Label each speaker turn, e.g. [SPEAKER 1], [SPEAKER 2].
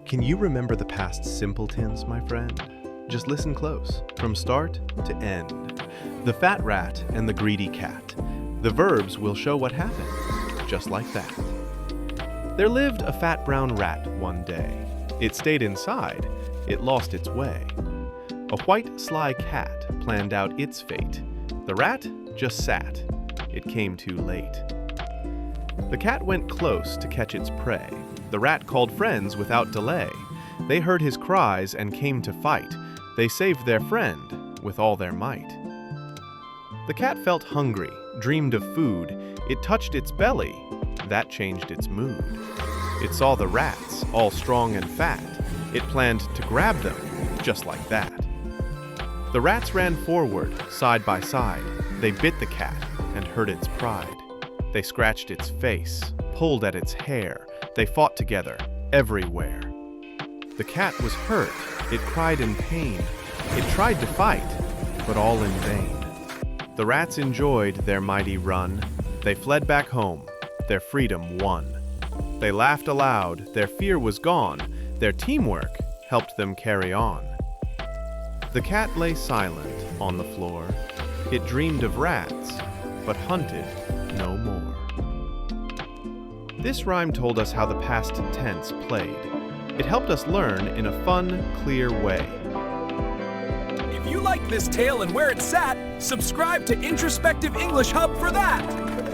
[SPEAKER 1] Can you remember the past simple tense, my friend? Just listen close, from start to end. The fat rat and the greedy cat. The verbs will show what happened, just like that. There lived a fat brown rat one day. It stayed inside, it lost its way. A white sly cat planned out its fate. The rat just sat, it came too late. The cat went close to catch its prey. The rat called friends without delay. They heard his cries and came to fight. They saved their friend with all their might. The cat felt hungry, dreamed of food. It touched its belly, that changed its mood. It saw the rats, all strong and fat. It planned to grab them, just like that. The rats ran forward, side by side. They bit the cat and hurt its pride. They scratched its face, pulled at its hair. They fought together, everywhere. The cat was hurt, it cried in pain. It tried to fight, but all in vain. The rats enjoyed their mighty run. They fled back home, their freedom won. They laughed aloud, their fear was gone. Their teamwork helped them carry on. The cat lay silent on the floor. It dreamed of rats, but hunted no more. This rhyme told us how the past tense played. It helped us learn in a fun, clear way.
[SPEAKER 2] If you like this tale and where it sat, subscribe to Introspective English Hub for that!